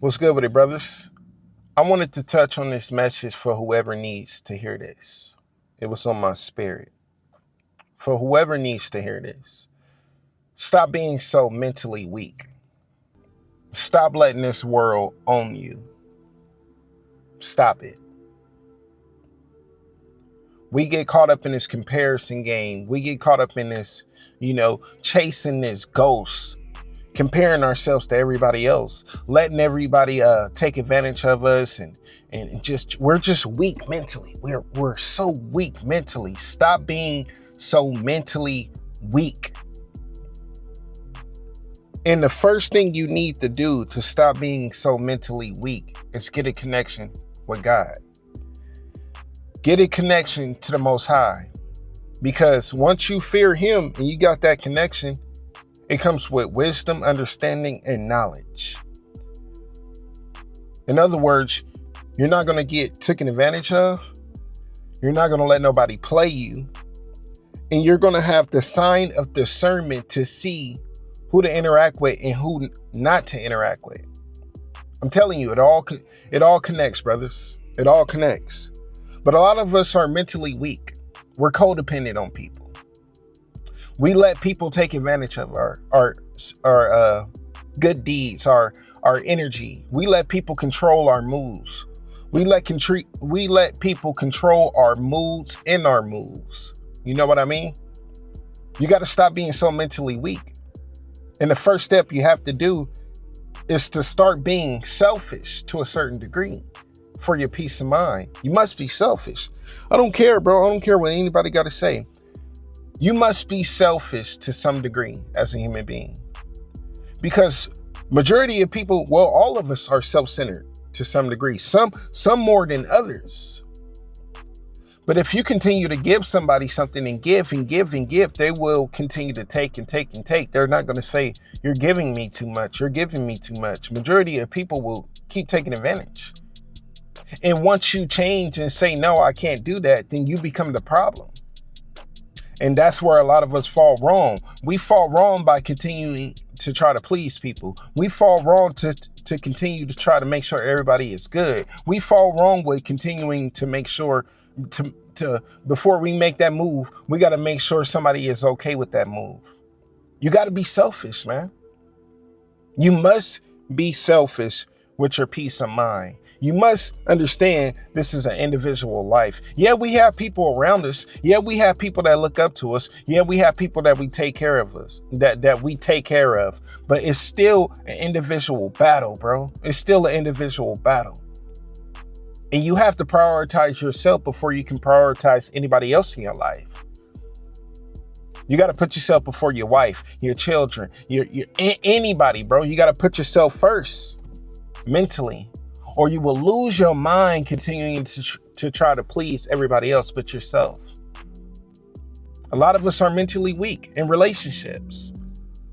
What's good with it, brothers? I wanted to touch on this message for whoever needs to hear this. It was on my spirit. For whoever needs to hear this, stop being so mentally weak. Stop letting this world own you. Stop it. We get caught up in this comparison game. We get caught up in this, chasing this ghost, comparing ourselves to everybody else, letting everybody take advantage of us, and we're just weak mentally. We're so weak mentally. Stop being so mentally weak. And the first thing you need to do to stop being so mentally weak is get a connection with God. Get a connection to the Most High. Because once you fear Him and you got that connection, it comes with wisdom, understanding, and knowledge. In other words, you're not going to get taken advantage of. You're not going to let nobody play you. And you're going to have the sign of discernment to see who to interact with and who not to interact with. I'm telling you, it all connects, brothers. It all connects. But a lot of us are mentally weak. We're codependent on people. We let people take advantage of our good deeds, our energy. We let people control our moves. We let people control our moods and our moves. You know what I mean? You got to stop being so mentally weak. And the first step you have to do is to start being selfish to a certain degree for your peace of mind. You must be selfish. I don't care, bro. I don't care what anybody got to say. You must be selfish to some degree as a human being. Because majority of people, well, all of us are self-centered to some degree. Some more than others. But if you continue to give somebody something and give and give and give, they will continue to take and take and take. They're not going to say, you're giving me too much. You're giving me too much. Majority of people will keep taking advantage. And once you change and say, no, I can't do that, then you become the problem. And that's where a lot of us fall wrong. We fall wrong by continuing to try to please people. We fall wrong to continue to try to make sure everybody is good. We fall wrong with continuing to make sure to before we make that move, we got to make sure somebody is okay with that move. You got to be selfish, man. You must be selfish with your peace of mind. You must understand this is an individual life. Yeah, we have people around us. Yeah, we have people that look up to us. Yeah, we have people that we take care of us, that we take care of. But it's still an individual battle, bro. It's still an individual battle. And you have to prioritize yourself before you can prioritize anybody else in your life. You got to put yourself before your wife, your children, your anybody, bro. You got to put yourself first mentally, or you will lose your mind continuing to try to please everybody else but yourself. A lot of us are mentally weak in relationships.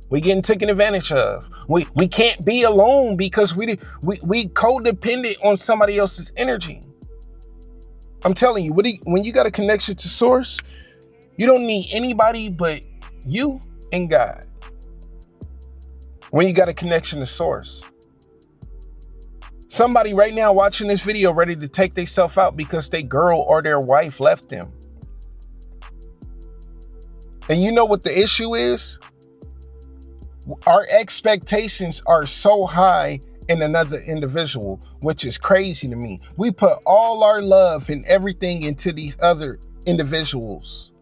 We getting taken advantage of. We can't be alone because we codependent on somebody else's energy. I'm telling you, when you got a connection to source, you don't need anybody but you and God. When you got a connection to source. Somebody right now watching this video ready to take themselves out because their girl or their wife left them. And you know what the issue is? Our expectations are so high in another individual, which is crazy to me. We put all our love and everything into these other individuals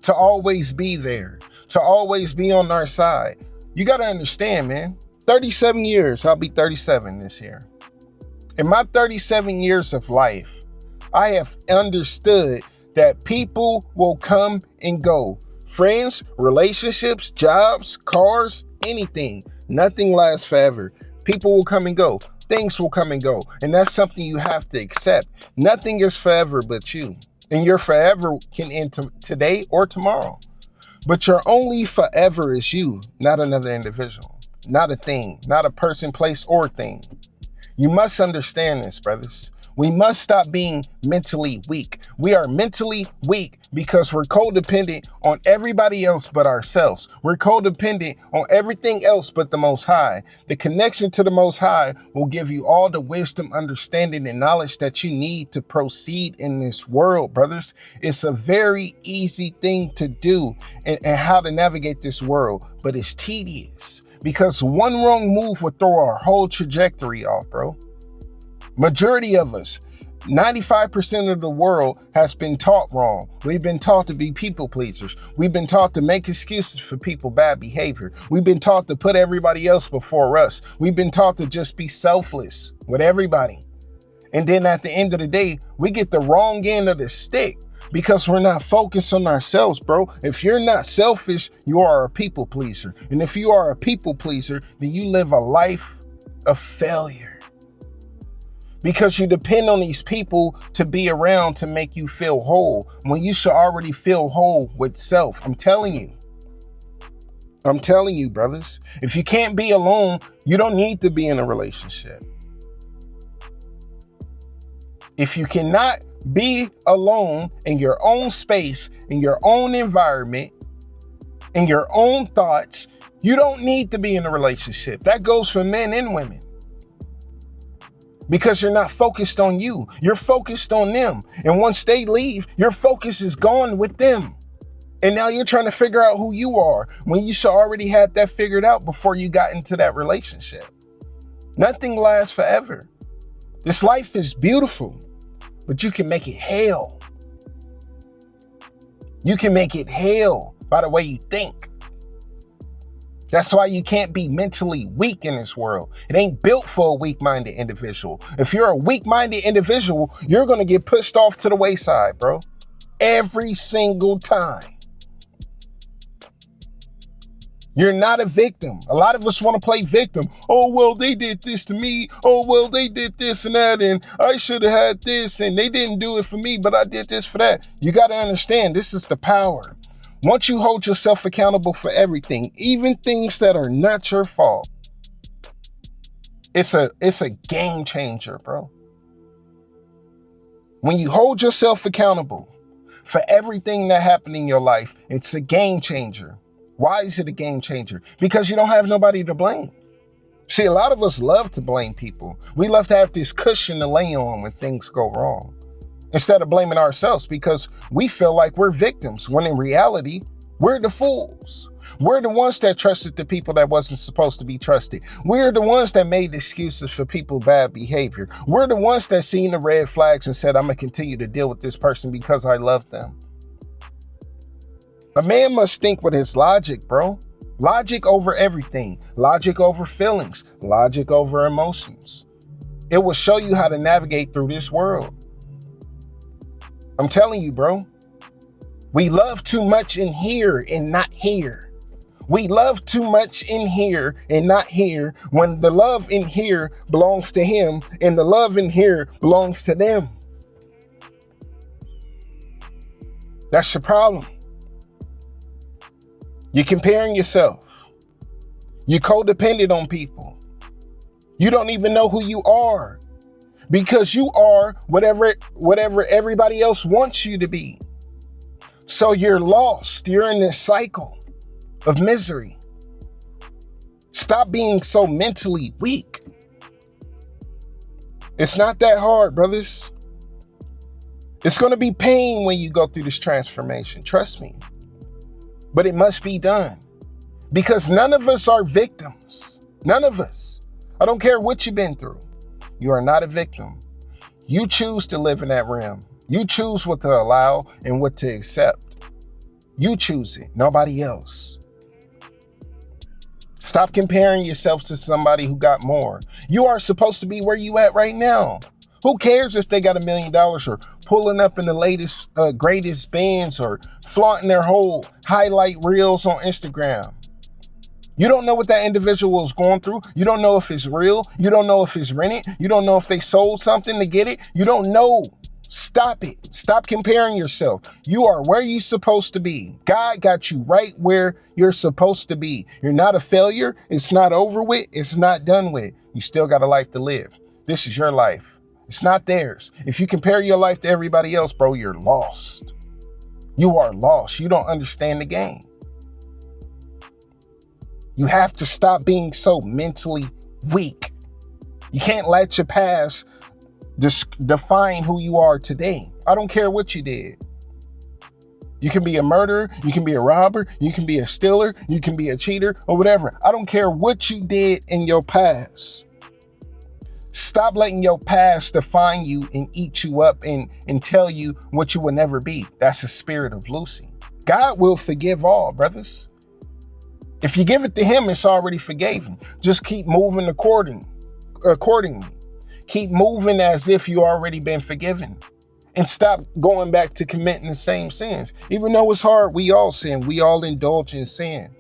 to always be there, to always be on our side. You got to understand, man, 37 years, I'll be 37 this year. In my 37 years of life, I have understood that people will come and go. Friends, relationships, jobs, cars, anything. Nothing lasts forever. People will come and go. Things will come and go. And that's something you have to accept. Nothing is forever but you. And your forever can end today or tomorrow. But your only forever is you, not another individual. Not a thing, not a person, place, or thing. You must understand this, brothers. We must stop being mentally weak. We are mentally weak because we're codependent on everybody else but ourselves. We're codependent on everything else but the Most High. The connection to the Most High will give you all the wisdom, understanding, and knowledge that you need to proceed in this world, brothers. It's a very easy thing to do and how to navigate this world, but it's tedious because one wrong move would throw our whole trajectory off, bro. Majority of us, 95% of the world has been taught wrong. We've been taught to be people pleasers. We've been taught to make excuses for people bad behavior. We've been taught to put everybody else before us. We've been taught to just be selfless with everybody. And then at the end of the day, we get the wrong end of the stick because we're not focused on ourselves, bro. If you're not selfish, you are a people pleaser. And if you are a people pleaser, then you live a life of failure. Because you depend on these people to be around to make you feel whole when you should already feel whole with self. I'm telling you, brothers, if you can't be alone, you don't need to be in a relationship. If you cannot be alone in your own space, in your own environment, in your own thoughts, you don't need to be in a relationship. That goes for men and women. Because you're not focused on you. You're focused on them. And once they leave, your focus is gone with them. And now you're trying to figure out who you are when you should already have that figured out before you got into that relationship. Nothing lasts forever. This life is beautiful, but you can make it hell. You can make it hell by the way you think. That's why you can't be mentally weak in this world. It ain't built for a weak-minded individual. If you're a weak-minded individual, you're going to get pushed off to the wayside, bro. Every single time. You're not a victim. A lot of us want to play victim. Oh, well, they did this to me. Oh, well, they did this and that, and I should have had this, and they didn't do it for me, but I did this for that. You got to understand, this is the power. Once you hold yourself accountable for everything, even things that are not your fault, it's a game changer, bro. When you hold yourself accountable for everything that happened in your life, it's a game changer. Why is it a game changer? Because you don't have nobody to blame. See, a lot of us love to blame people. We love to have this cushion to lay on when things go wrong, instead of blaming ourselves, because we feel like we're victims, when in reality, we're the fools. We're the ones that trusted the people that wasn't supposed to be trusted. We're the ones that made excuses for people's bad behavior. We're the ones that seen the red flags and said, I'm going to continue to deal with this person because I love them. A man must think with his logic, bro. Logic over everything. Logic over feelings. Logic over emotions. It will show you how to navigate through this world. I'm telling you, bro. We love too much in here and not here. We love too much in here and not here, when the love in here belongs to him and the love in here belongs to them. That's your problem. You're comparing yourself. You're codependent on people. You don't even know who you are, because you are whatever everybody else wants you to be. So you're lost. You're in this cycle of misery. Stop being so mentally weak. It's not that hard, brothers. It's going to be pain when you go through this transformation. Trust me. But it must be done, because none of us are victims. None of us. I don't care what you've been through. You are not a victim. You choose to live in that realm. You choose what to allow and what to accept. You choose it, nobody else. Stop comparing yourself to somebody who got more. You are supposed to be where you at right now. Who cares if they got $1 million or pulling up in the latest, greatest bands, or flaunting their whole highlight reels on Instagram? You don't know what that individual is going through. You don't know if it's real. You don't know if it's rented. You don't know if they sold something to get it. You don't know. Stop it. Stop comparing yourself. You are where you're supposed to be. God got you right where you're supposed to be. You're not a failure. It's not over with. It's not done with. You still got a life to live. This is your life. It's not theirs. If you compare your life to everybody else, bro, you're lost. You are lost. You don't understand the game. You have to stop being so mentally weak. You can't let your past define who you are today. I don't care what you did. You can be a murderer, you can be a robber, you can be a stealer, you can be a cheater, or whatever. I don't care what you did in your past. Stop letting your past define you and eat you up and tell you what you will never be. That's the spirit of Lucy. God will forgive all, brothers. If you give it to him, it's already forgiven. Just keep moving accordingly. Keep moving as if you already been forgiven. And stop going back to committing the same sins. Even though it's hard, we all sin. We all indulge in sin.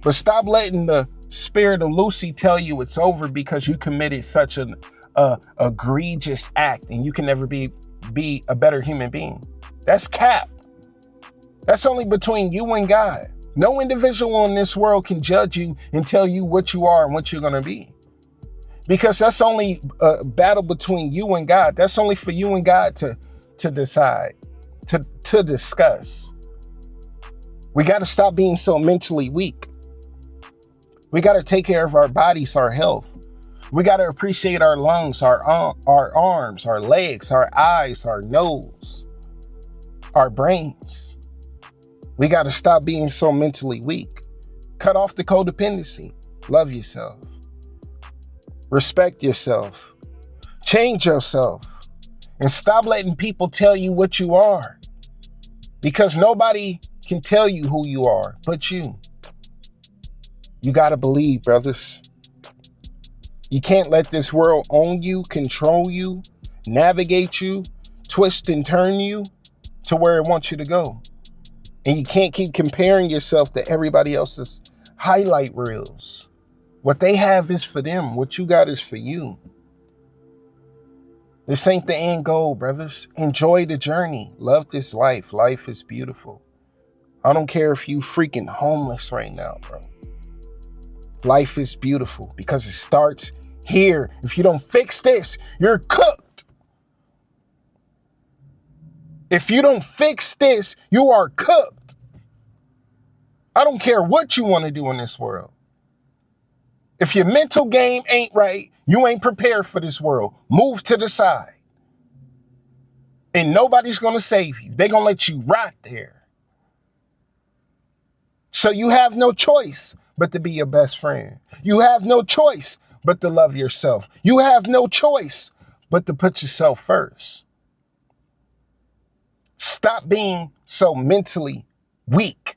But stop letting the spirit of Lucy tell you it's over because you committed such an egregious act and you can never be a better human being. That's cap. That's only between you and God. No individual in this world can judge you and tell you what you are and what you're going to be. Because that's only a battle between you and God. That's only for you and God to decide, to discuss. We got to stop being so mentally weak. We got to take care of our bodies, our health. We got to appreciate our lungs, our arms, our legs, our eyes, our nose, our brains. We got to stop being so mentally weak. Cut off the codependency. Love yourself. Respect yourself. Change yourself. And stop letting people tell you what you are. Because nobody can tell you who you are but you. You got to believe, brothers. You can't let this world own you, control you, navigate you, twist and turn you to where it wants you to go. And you can't keep comparing yourself to everybody else's highlight reels. What they have is for them. What you got is for you. This ain't the end goal, brothers. Enjoy the journey. Love this life. Life is beautiful. I don't care if you freaking homeless right now, bro. Life is beautiful because it starts here. If you don't fix this, you're cooked. If you don't fix this, you are cooked. I don't care what you want to do in this world. If your mental game ain't right, you ain't prepared for this world. Move to the side. And nobody's going to save you. They're going to let you rot there. So you have no choice but to be your best friend. You have no choice but to love yourself. You have no choice but to put yourself first. Stop being so mentally weak.